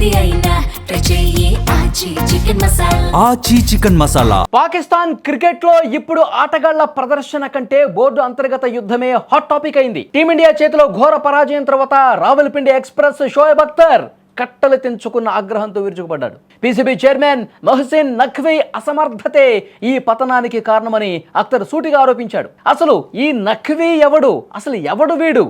ఏది అయినా ట్రై చెయ్యి ఆచి చికెన్ మసాలా. ఆచి చికెన్ మసాలా. పాకిస్తాన్ క్రికెట్ లో ఇప్పుడు ఆటగాళ్ల ప్రదర్శన కంటే బోర్డు అంతర్గత యుద్ధమే హాట్ టాపిక్ అయింది. టీమిండియా చేతిలో ఘోర పరాజయం తర్వాత రావల్పిండి ఎక్స్ప్రెస్ షోయబ్ అఖ్తర్ కట్టలు తెంచుకున్న ఆగ్రహంతో విరుచుకుపడ్డాడు. పీసీబీ చైర్మన్ మొహసిన్ నఖ్వీ అసమర్థతే ఈ పతనానికి కారణమని అఖ్తర్ సూటిగా ఆరోపించాడు. అసలు ఈ నఖ్వీ ఎవడు? అసలు ఎవడు వీడు?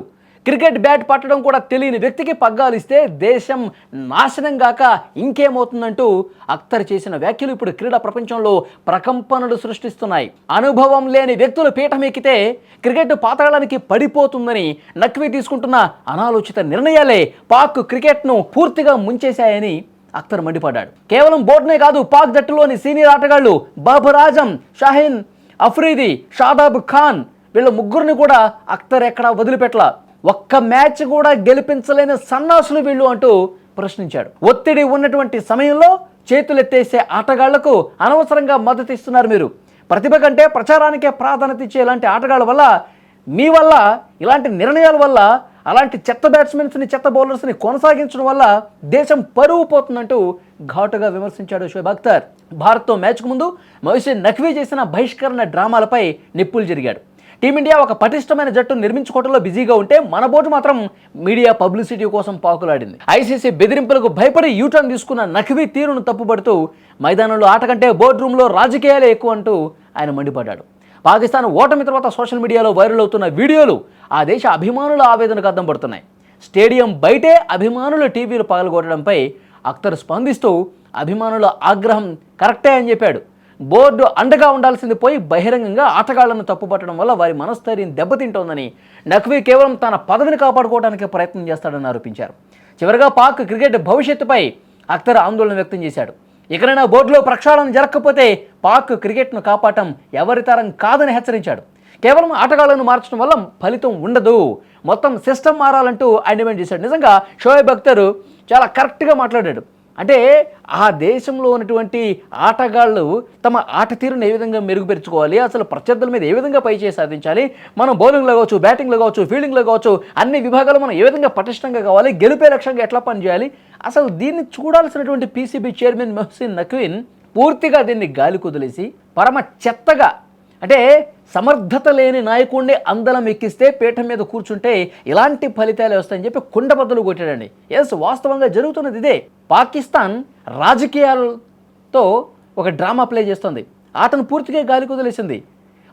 క్రికెట్ బ్యాట్ పట్టడం కూడా తెలియని వ్యక్తికి పగ్గాలిస్తే దేశం నాశనం గాక ఇంకేమవుతుందంటూ అఖ్తర్ చేసిన వ్యాఖ్యలు ఇప్పుడు క్రీడా ప్రపంచంలో ప్రకంపనలు సృష్టిస్తున్నాయి. అనుభవం లేని వ్యక్తులు పీఠమెక్కితే క్రికెట్ పాతాళానికి పడిపోతుందని నఖ్వీ తీసుకుంటున్న అనాలోచిత నిర్ణయాలే పాక్ క్రికెట్ను పూర్తిగా ముంచేశాయని అఖ్తర్ మండిపడ్డాడు. కేవలం బోర్డునే కాదు, పాక్ జట్టులోని సీనియర్ ఆటగాళ్లు బాబర్ ఆజం, షాహీన్ అఫ్రీది, షాదాబ్ ఖాన్ వీళ్ళ ముగ్గురిని కూడా అఖ్తర్ ఎక్కడా వదిలిపెట్టలా. ఒక్క మ్యాచ్ కూడా గెలిపించలేని సన్నాసులు వీళ్ళు అంటూ ప్రశ్నించాడు. ఒత్తిడి ఉన్నటువంటి సమయంలో చేతులెత్తేసే ఆటగాళ్లకు అనవసరంగా మద్దతు ఇస్తున్నారు మీరు. ప్రతిభ కంటే ప్రచారానికే ప్రాధాన్యత ఇచ్చే ఇలాంటి ఆటగాళ్ల వల్ల, మీ వల్ల, ఇలాంటి నిర్ణయాల వల్ల, అలాంటి చెత్త బ్యాట్స్మెన్స్ని, చెత్త బౌలర్స్ని కొనసాగించడం వల్ల దేశం పరువు పోతుందంటూ ఘాటుగా విమర్శించాడు షోయబ్ అఖ్తర్. భారత్తో మ్యాచ్కు ముందు మొహసిన్ నఖ్వీ చేసిన బహిష్కరణ డ్రామాలపై నిప్పులు జరిగాడు. టీమిండియా ఒక పటిష్టమైన జట్టు నిర్మించుకోవడంలో బిజీగా ఉంటే మన బోర్డు మాత్రం మీడియా పబ్లిసిటీ కోసం పాకులాడింది. ఐసీసీ బెదిరింపులకు భయపడి యూటర్న్ తీసుకున్న నఖ్వీ తీరును తప్పుపడుతూ మైదానంలో ఆట కంటే బోర్డు రూమ్లో రాజకీయాలే ఎక్కువ అంటూ ఆయన మండిపడ్డాడు. పాకిస్తాన్ ఓటమి తర్వాత సోషల్ మీడియాలో వైరల్ అవుతున్న వీడియోలు ఆ దేశ అభిమానుల ఆవేదనకు అద్దం పడుతున్నాయి. స్టేడియం బయటే అభిమానుల టీవీలు పగలగొట్టడంపై అఖ్తర్ స్పందిస్తూ అభిమానుల ఆగ్రహం కరెక్టే అని చెప్పాడు. బోర్డు అండగా ఉండాల్సింది పోయి బహిరంగంగా ఆటగాళ్లను తప్పుపట్టడం వల్ల వారి మనస్థైర్యం దెబ్బతింటోందని, నఖ్వీ కేవలం తన పదవిని కాపాడుకోవడానికి ప్రయత్నం చేస్తాడని ఆరోపించారు. చివరిగా పాక్ క్రికెట్ భవిష్యత్తుపై అఖ్తర్ ఆందోళన వ్యక్తం చేశాడు. ఎక్కడైనా బోర్డులో ప్రక్షాళన జరగకపోతే పాక్ క్రికెట్ను కాపాడటం ఎవరి తరం కాదని హెచ్చరించాడు. కేవలం ఆటగాళ్లను మార్చడం వల్ల ఫలితం ఉండదు, మొత్తం సిస్టమ్ మారాలంటూ ఆయన డిమాండ్ చేశాడు. నిజంగా షోయబ్ అఖ్తర్ చాలా కరెక్ట్గా మాట్లాడాడు. అంటే ఆ దేశంలో ఉన్నటువంటి ఆటగాళ్ళు తమ ఆట తీరును ఏ విధంగా మెరుగుపరుచుకోవాలి, అసలు ప్రత్యర్థుల మీద ఏ విధంగా పైచేయి సాధించాలి, మనం బౌలింగ్లో కావచ్చు, బ్యాటింగ్లో కావచ్చు, ఫీల్డింగ్లో కావచ్చు, అన్ని విభాగాలు మనం ఏ విధంగా పటిష్టంగా కావాలి, గెలిపే లక్ష్యంగా ఎట్లా పనిచేయాలి, అసలు దీన్ని చూడాల్సినటువంటి పీసీబీ చైర్మన్ మొహసిన్ నఖ్వీ పూర్తిగా దీన్ని గాలి కుదిలేసి పరమ చెత్తగా, అంటే సమర్థత లేని నాయకుడిని అందలం ఎక్కిస్తే పీఠం మీద కూర్చుంటే ఇలాంటి ఫలితాలు వస్తాయని చెప్పి కుండబద్దలు కొట్టాడండి. ఎస్, వాస్తవంగా జరుగుతున్నది ఇదే. పాకిస్తాన్ రాజకీయాలతో ఒక డ్రామా ప్లే చేస్తుంది, ఆటను పూర్తిగా గాలి కుదిలేసింది.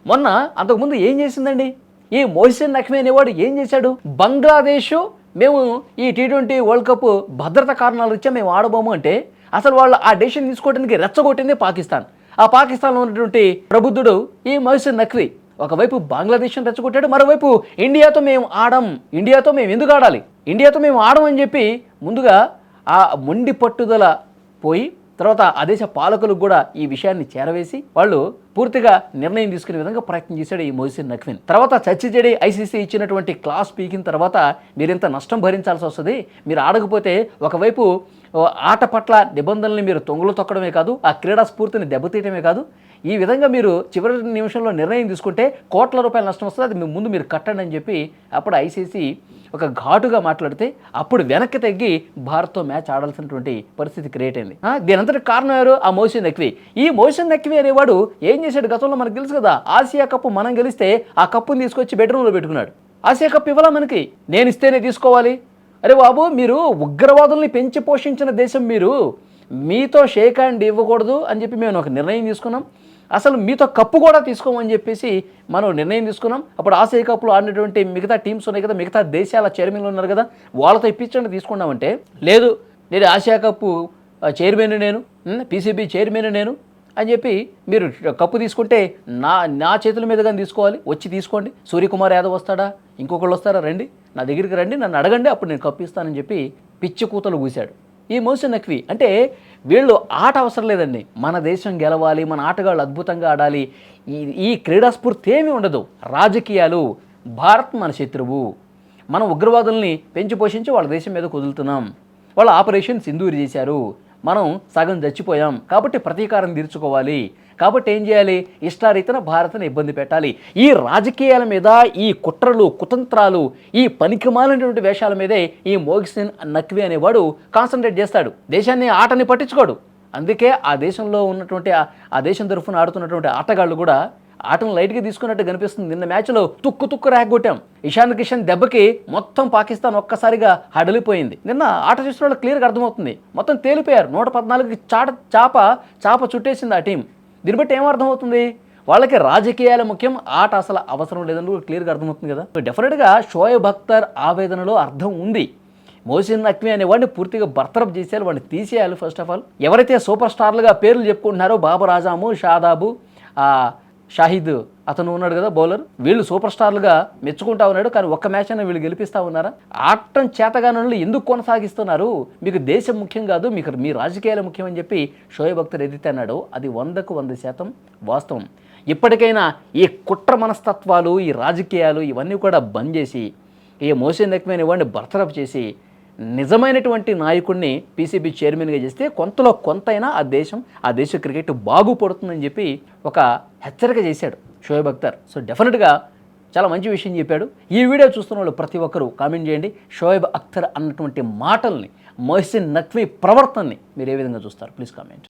మొన్న అంతకుముందు ఏం చేసిందండి ఈ మొహసిన్ నఖ్వీ అనేవాడు? ఏం చేశాడు? బంగ్లాదేశ్ మేము ఈ T20 వరల్డ్ కప్ భద్రత కారణాలు ఇచ్చా మేము ఆడబోము అంటే అసలు వాళ్ళు ఆ డెసిషన్ తీసుకోవడానికి రెచ్చగొట్టింది పాకిస్తాన్. ఆ పాకిస్తాన్లో ఉన్నటువంటి ప్రబుద్ధుడు ఈ మొహసిన్ నఖ్వీ ఒకవైపు బంగ్లాదేశ్ని రెచ్చగొట్టాడు, మరోవైపు ఇండియాతో మేము ఆడం, ఇండియాతో మేము ఎందుకు ఆడాలి, ఇండియాతో మేము ఆడమని చెప్పి ముందుగా ఆ మొండి పట్టుదల పోయి తర్వాత ఆ దేశ పాలకులకు కూడా ఈ విషయాన్ని చేరవేసి వాళ్ళు పూర్తిగా నిర్ణయం తీసుకునే విధంగా ప్రయత్నం చేశాడు ఈ మొహసిన్ నఖ్వీ. తర్వాత చచ్చిచెడి ఐసీసీ ఇచ్చినటువంటి క్లాస్ పీకిన తర్వాత మీరు ఇంత నష్టం భరించాల్సి వస్తుంది, మీరు ఆడకపోతే ఒకవైపు ఆట పట్ల నిబంధనల్ని మీరు తొంగలు తొక్కడమే కాదు, ఆ క్రీడా స్ఫూర్తిని దెబ్బతీయటమే కాదు, ఈ విధంగా మీరు చివరి నిమిషంలో నిర్ణయం తీసుకుంటే కోట్ల రూపాయల నష్టం వస్తుంది, అది ముందు మీరు కట్టండి అని చెప్పి అప్పుడు ఐసీసీ ఒక ఘాటుగా మాట్లాడితే అప్పుడు వెనక్కి తగ్గి భారత్తో మ్యాచ్ ఆడాల్సినటువంటి పరిస్థితి క్రియేట్ అయింది. దీనంతటి కారణం ఎవరు? ఆ మొహసిన్ నఖ్వీ. ఈ మొహసిన్ నఖ్వీ అనేవాడు ఏం చేశాడు? గతంలో మనకు తెలుసు కదా, ఆసియా కప్ మనం గెలిస్తే ఆ కప్పుని తీసుకొచ్చి బెడ్రూమ్లో పెట్టుకున్నాడు. ఆసియా కప్ ఇవ్వాలా మనకి, నేను ఇస్తేనే తీసుకోవాలి. అరే బాబు, మీరు ఉగ్రవాదుల్ని పెంచి పోషించిన దేశం, మీరు మీతో షేక్ హ్యాండ్ ఇవ్వకూడదు అని చెప్పి మేము ఒక నిర్ణయం తీసుకున్నాం, అసలు మీతో కప్పు కూడా తీసుకోమని చెప్పేసి మనం నిర్ణయం తీసుకున్నాం. అప్పుడు ఆసియా కప్లో ఆడినటువంటి మిగతా టీమ్స్ ఉన్నాయి కదా, మిగతా దేశాల చైర్మన్లు ఉన్నారు కదా, వాళ్ళతో ఇప్పించండి తీసుకున్నామంటే లేదు, నేను ఆసియా కప్పు చైర్మన్ నేను, పీసీబీ చైర్మన్ నేను అని చెప్పి మీరు కప్పు తీసుకుంటే నా చేతుల మీద కానీ తీసుకోవాలి, వచ్చి తీసుకోండి. సూర్యకుమార్ యాదవ్ వస్తాడా, ఇంకొకళ్ళు వస్తారా, రండి నా దగ్గరికి రండి, నన్ను అడగండి, అప్పుడు నేను కప్పు ఇస్తానని చెప్పి పిచ్చి కూతలు కూశాడు ఈ మొహసిన్ నఖ్వీ. అంటే వీళ్ళు ఆట అవసరం లేదండి, మన దేశం గెలవాలి, మన ఆటగాళ్ళు అద్భుతంగా ఆడాలి, ఈ క్రీడా స్ఫూర్తి ఏమీ ఉండదు. రాజకీయాలు, భారత్ మన శత్రువు, మనం ఉగ్రవాదుల్ని పెంచి పోషించి వాళ్ళ దేశం మీద కుదులుతున్నాం, వాళ్ళు ఆపరేషన్ సింధూర్ చేశారు, మనం సగం చచ్చిపోయాం కాబట్టి ప్రతీకారం తీర్చుకోవాలి, కాబట్టి ఏం చేయాలి, ఇష్టారీతన భారత్ని ఇబ్బంది పెట్టాలి. ఈ రాజకీయాల మీద, ఈ కుట్రలు కుతంత్రాలు, ఈ పనికిమాలినటువంటి వేషాల మీదే ఈ మొహసిన్ నఖ్వీ అనేవాడు కాన్సన్ట్రేట్ చేస్తాడు. దేశాన్ని ఆటని పట్టించుకోడు. అందుకే ఆ దేశంలో ఉన్నటువంటి ఆ దేశం తరఫున ఆడుతున్నటువంటి ఆటగాళ్ళు కూడా ఆటను లైట్గా తీసుకున్నట్టు కనిపిస్తుంది. నిన్న మ్యాచ్లో తుక్కు ర్యాగొట్టాం. ఇషాన్ కిషన్ దెబ్బకి మొత్తం పాకిస్తాన్ ఒక్కసారిగా హడలిపోయింది. నిన్న ఆట చూసిన వాళ్ళు క్లియర్గా అర్థమవుతుంది. మొత్తం తేలిపోయారు. 114కి చాప చుట్టేసింది ఆ టీం. దీన్ని బట్టి ఏమర్థమవుతుంది, వాళ్ళకి రాజకీయాల ముఖ్యం, ఆట అసలు అవసరం లేదని కూడా క్లియర్గా అర్థమవుతుంది కదా. సో డెఫినెట్గా షోయబ్ అఖ్తర్ ఆవేదనలో అర్థం ఉంది. మొహసిన్ నఖ్వీ అనేవాడిని పూర్తిగా బర్తరఫ్ చేసేయాలి, వాడిని తీసేయాలి. ఫస్ట్ ఆఫ్ ఆల్ ఎవరైతే సూపర్ స్టార్లుగా పేర్లు చెప్పుకుంటున్నారో బాబర్ ఆజాము, షాదాబు, షాహిద్ అతను ఉన్నాడు కదా బౌలర్, వీళ్ళు సూపర్ స్టార్లుగా మెచ్చుకుంటా ఉన్నాడు. కానీ ఒక్క మ్యాచ్ అయినా వీళ్ళు గెలిపిస్తూ ఉన్నారా? ఆటం చేతగానోళ్ళు ఎందుకు కొనసాగిస్తున్నారు? మీకు దేశం ముఖ్యం కాదు, మీకు మీ రాజకీయాలు ముఖ్యం అని చెప్పి షోయబ్ అఖ్తర్ ఏదైతే అన్నాడో అది 100కు 100% వాస్తవం. ఇప్పటికైనా ఈ కుట్ర మనస్తత్వాలు, ఈ రాజకీయాలు ఇవన్నీ కూడా బంద్ చేసి ఈ మొహసిన్ నఖ్వీ అనేవాడిని బర్తరఫ్ చేసి నిజమైనటువంటి నాయకుడిని పీసీబీ చైర్మన్గా చేస్తే కొంతలో కొంతైనా ఆ దేశ క్రికెట్ బాగుపడుతుందని చెప్పి ఒక హెచ్చరిక చేశాడు షోయబ్ అఖ్తర్. సో డెఫినెట్గా చాలా మంచి విషయం చెప్పాడు. ఈ వీడియో చూస్తున్న వాళ్ళు ప్రతి ఒక్కరూ కామెంట్ చేయండి. షోయబ్ అఖ్తర్ అన్నటువంటి మాటల్ని, మొహసిన్ నఖ్వీ ప్రవర్తనని మీరు ఏ విధంగా చూస్తారు? Please comment.